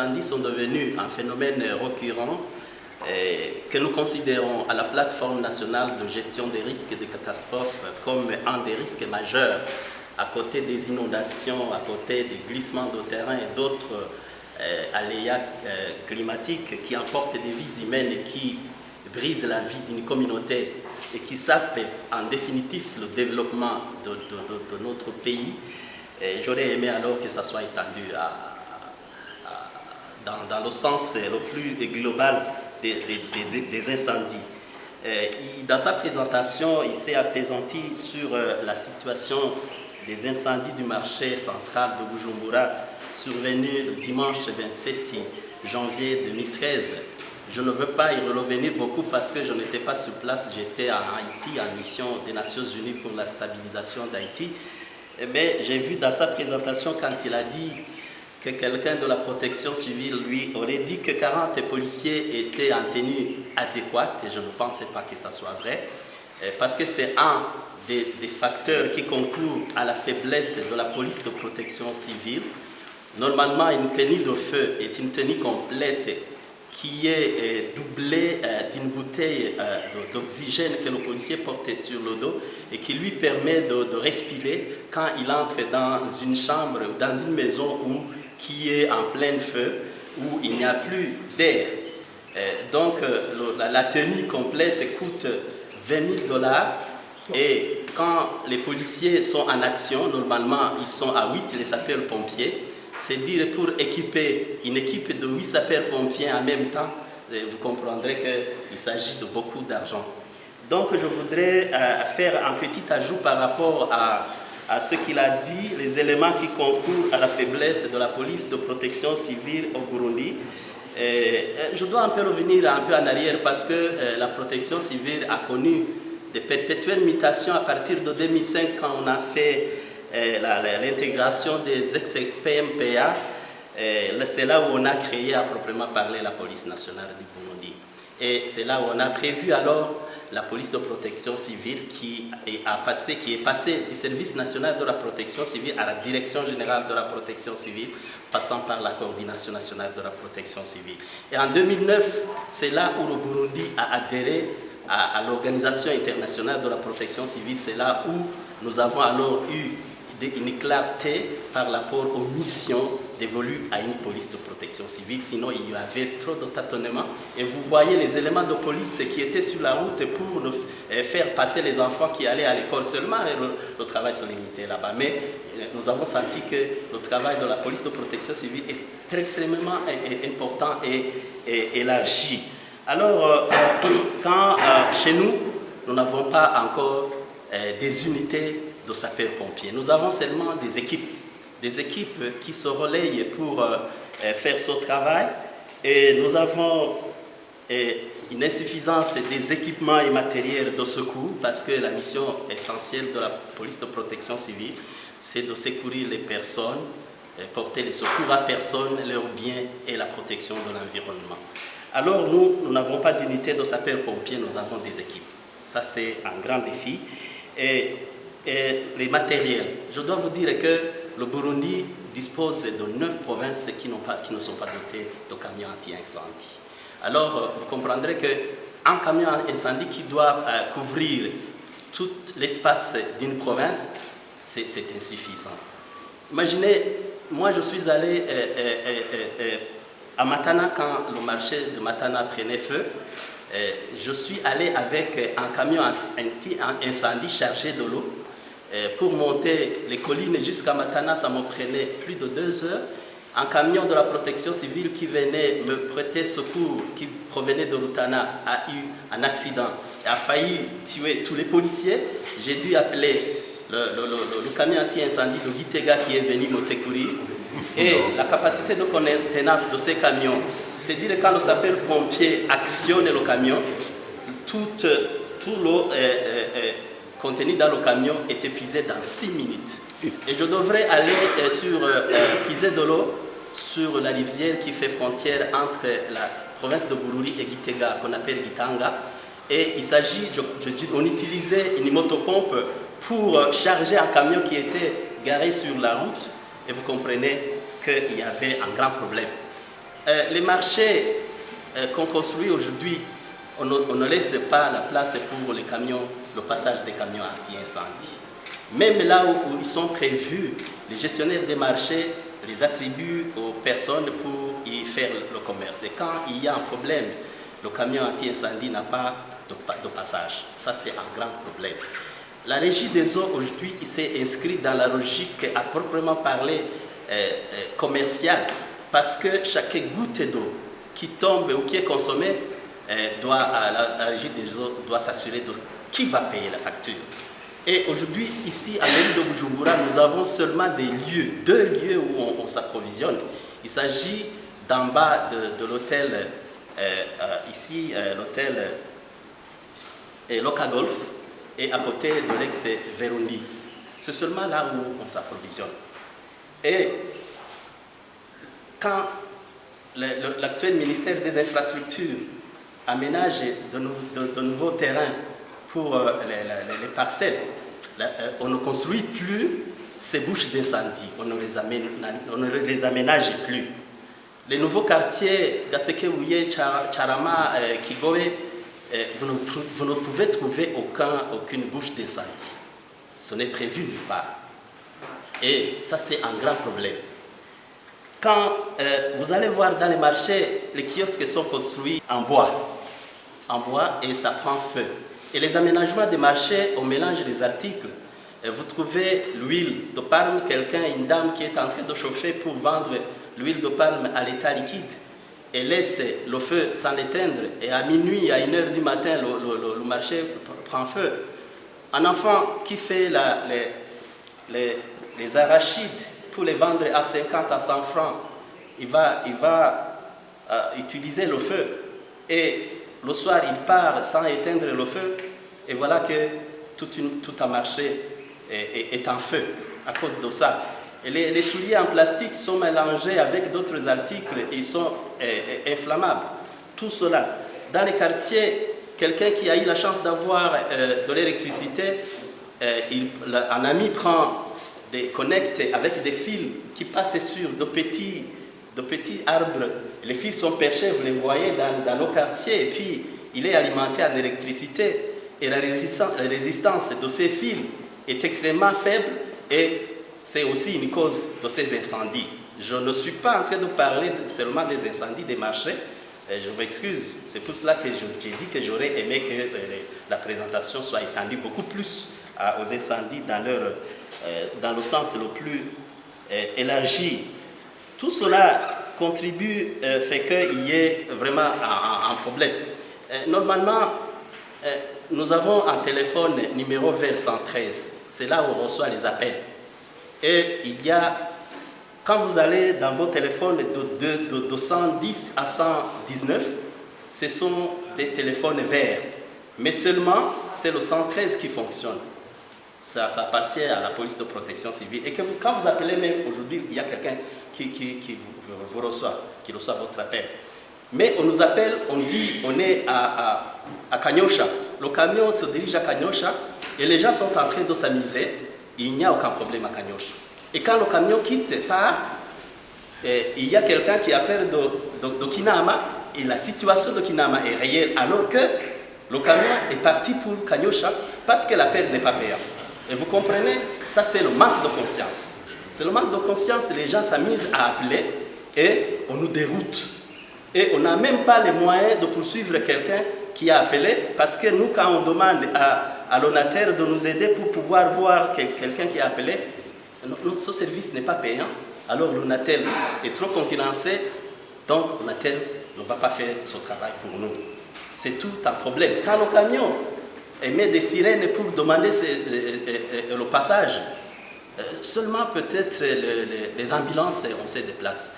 incendies sont devenus un phénomène récurrent que nous considérons à la plateforme nationale de gestion des risques et des catastrophes comme un des risques majeurs, à côté des inondations, à côté des glissements de terrain et d'autres aléas climatiques qui emportent des vies humaines et qui brisent la vie d'une communauté et qui sapent en définitive le développement de notre pays. J'aurais aimé alors que ça soit étendu dans le sens le plus global des incendies. Dans sa présentation, il s'est appesanti sur la situation des incendies du marché central de Bujumbura survenu le dimanche 27 janvier 2013. Je ne veux pas y revenir beaucoup parce que je n'étais pas sur place, j'étais en Haïti en mission des Nations Unies pour la stabilisation d'Haïti. Mais j'ai vu dans sa présentation quand il a dit que quelqu'un de la protection civile lui aurait dit que 40 policiers étaient en tenue adéquate, et je ne pensais pas que ça soit vrai, parce que c'est un des facteurs qui concourent à la faiblesse de la police de protection civile. Normalement, une tenue de feu est une tenue complète qui est doublée d'une bouteille d'oxygène que le policier porte sur le dos et qui lui permet de respirer quand il entre dans une chambre ou dans une maison qui est en plein feu, où il n'y a plus d'air. Donc la tenue complète coûte 20 000 $ et quand les policiers sont en action, normalement ils sont à 8, les sapeurs-pompiers. C'est dire pour équiper une équipe de 8 sapeurs-pompiers en même temps, vous comprendrez qu'il s'agit de beaucoup d'argent. Donc je voudrais faire un petit ajout par rapport à ce qu'il a dit, les éléments qui concourent à la faiblesse de la police de protection civile au Burundi. Je dois un peu revenir un peu en arrière parce que la protection civile a connu de perpétuelles mutations à partir de 2005 quand on a fait l'intégration des ex-PMPA. C'est là où on a créé à proprement parler la police nationale du Burundi. Et c'est là où on a prévu alors la police de protection civile qui est passée du service national de la protection civile à la direction générale de la protection civile, passant par la coordination nationale de la protection civile. Et en 2009, c'est là où le Burundi a adhéré à l'Organisation internationale de la protection civile. C'est là où nous avons alors eu une clarté par rapport aux missions dévolues à une police de protection civile. Sinon, il y avait trop de tâtonnements. Et vous voyez les éléments de police qui étaient sur la route pour faire passer les enfants qui allaient à l'école seulement. Et le travail se limitait là-bas. Mais nous avons senti que le travail de la police de protection civile est extrêmement important et élargi. Alors, quand chez nous, nous n'avons pas encore des unités de sapeurs-pompiers. Nous avons seulement des équipes qui se relayent pour faire ce travail et nous avons une insuffisance des équipements et matériels de secours parce que la mission essentielle de la police de protection civile, c'est de secourir les personnes, porter les secours à personnes, leurs biens et la protection de l'environnement. Alors nous n'avons pas d'unité de sapeurs-pompiers, nous avons des équipes. Ça c'est un grand défi. Et les matériels. Je dois vous dire que le Burundi dispose de 9 provinces qui ne sont pas dotées de camions anti-incendie. Alors, vous comprendrez qu'un camion incendie qui doit couvrir tout l'espace d'une province, c'est insuffisant. Imaginez, moi je suis allé à Matana quand le marché de Matana prenait feu. Je suis allé avec un camion anti-incendie chargé de l'eau. Pour monter les collines jusqu'à Matana, ça me prenait plus de 2 heures. Un camion de la protection civile qui venait me prêter secours, qui provenait de Rutana, a eu un accident et a failli tuer tous les policiers. J'ai dû appeler le camion anti-incendie de Gitega qui est venu me secourir. Et la capacité de contenance de ces camions, c'est dire que quand le sapeur-pompier actionne le camion, toute l'eau contenue dans le camion est épuisée dans 6 minutes. Et je devrais aller puiser de l'eau sur la rivière qui fait frontière entre la province de Bururi et Gitega, qu'on appelle Gitanga. Et il s'agit, on utilisait une motopompe pour charger un camion qui était garé sur la route. Et vous comprenez qu'il y avait un grand problème. Les marchés qu'on construit aujourd'hui, on ne laisse pas la place pour les camions, le passage des camions anti-incendie. Même là où ils sont prévus, les gestionnaires des marchés les attribuent aux personnes pour y faire le commerce. Et quand il y a un problème, le camion anti-incendie n'a pas de passage. Ça, c'est un grand problème. La régie des eaux, aujourd'hui, s'est inscrite dans la logique à proprement parler commerciale, parce que chaque goutte d'eau qui tombe ou qui est consommée, la régie des eaux doit s'assurer de qui va payer la facture. Et aujourd'hui, ici, à l'île de Bujumbura, nous avons seulement deux lieux où on s'approvisionne. Il s'agit d'en bas de l'hôtel, ici, l'hôtel Loca Golf, et à côté de l'ex-Verundi. C'est seulement là où on s'approvisionne. Et quand l'actuel ministère des Infrastructures aménage de nouveaux terrains pour les parcelles, on ne construit plus ces bouches d'incendie, on ne les aménage plus. Les nouveaux quartiers, Gasekewuye, Charama, Kigowe, vous ne pouvez trouver aucune bouche d'incendie. Ce n'est prévu nulle part. Et ça, c'est un grand problème. Quand vous allez voir dans les marchés, les kiosques sont construits en bois, et ça prend feu. Et les aménagements des marchés, on mélange les articles. Vous trouvez l'huile de palme, une dame qui est en train de chauffer pour vendre l'huile de palme à l'état liquide, et laisse le feu sans l'éteindre, et à minuit, à 1h du matin, le marché prend feu. Un enfant qui fait les arachides pour les vendre à 50 à 100 francs, il va utiliser le feu, et le soir il part sans éteindre le feu, et voilà que tout un marché est en feu à cause de ça. Et les souliers en plastique sont mélangés avec d'autres articles et ils sont inflammables. Tout cela. Dans les quartiers, quelqu'un qui a eu la chance d'avoir de l'électricité, un ami connecte avec des fils qui passent sur de petits arbres. Les fils sont perchés, vous les voyez dans nos quartiers, et puis il est alimenté en électricité. Et la résistance de ces fils est extrêmement faible, et c'est aussi une cause de ces incendies. Je ne suis pas en train de parler seulement des incendies des marchés. Je m'excuse, c'est pour cela que j'ai dit que j'aurais aimé que la présentation soit étendue beaucoup plus aux incendies dans le sens le plus élargi. Tout cela contribue, fait qu'il y ait vraiment un problème. Normalement, nous avons un téléphone numéro vert 113. C'est là où on reçoit les appels. Et il y a, quand vous allez dans vos téléphones de 110 à 119, ce sont des téléphones verts. Mais seulement, c'est le 113 qui fonctionne. Ça appartient à la police de protection civile. Et quand vous appelez même aujourd'hui, il y a quelqu'un qui vous reçoit, qui reçoit votre appel. Mais on nous appelle, on dit, on est à Kanyosha. Le camion se dirige à Kanyosha et les gens sont en train de s'amuser. Il n'y a aucun problème à Kanyosha. Et quand le camion quitte, part, il y a quelqu'un qui appelle de Kinama, et la situation de Kinama est réelle, alors que le camion est parti pour Kanyosha parce que l'appel n'est pas payant. Et vous comprenez, ça c'est le manque de conscience. C'est le manque de conscience, les gens s'amusent à appeler et on nous déroute. Et on n'a même pas les moyens de poursuivre quelqu'un qui a appelé, parce que nous, quand on demande à l'ONATER de nous aider pour pouvoir voir quelqu'un qui a appelé, ce service n'est pas payant. Alors l'ONATER est trop concurrencé, donc l'ONATER ne va pas faire son travail pour nous. C'est tout un problème. Quand le camion émet des sirènes pour demander le passage, seulement peut-être les ambulances, on se déplace.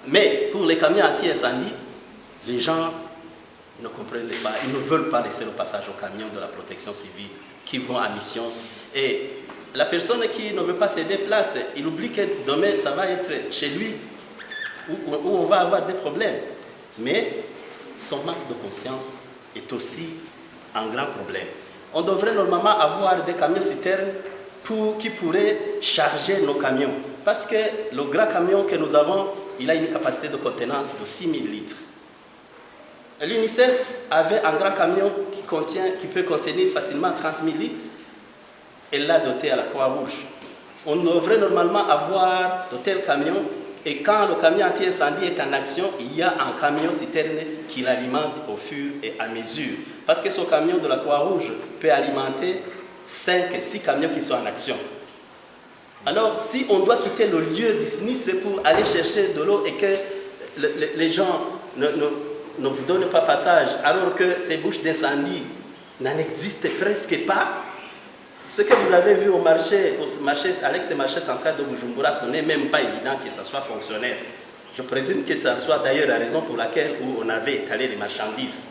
Mais pour les camions anti-incendie, les gens ne comprennent pas, ils ne veulent pas laisser le passage aux camions de la protection civile qui vont à mission. Et la personne qui ne veut pas se déplacer, il oublie que demain, ça va être chez lui où on va avoir des problèmes. Mais son manque de conscience est aussi un grand problème. On devrait normalement avoir des camions citernes qui pourraient charger nos camions. Parce que le grand camion que nous avons il a une capacité de contenance de 6 000 litres. L'UNICEF avait un grand camion qui peut contenir facilement 30 000 litres. Elle l'a doté à la Croix-Rouge. On devrait normalement avoir de tels camions, et quand le camion anti-incendie est en action, il y a un camion citerne qui l'alimente au fur et à mesure. Parce que ce camion de la Croix-Rouge peut alimenter 5 et 6 camions qui sont en action. Alors, si on doit quitter le lieu du sinistre pour aller chercher de l'eau et que les gens ne vous donnent pas passage, alors que ces bouches d'incendie n'en existent presque pas, ce que vous avez vu au marché avec ce marché central de Bujumbura, ce n'est même pas évident que ça soit fonctionnel. Je présume que ça soit d'ailleurs la raison pour laquelle on avait étalé les marchandises.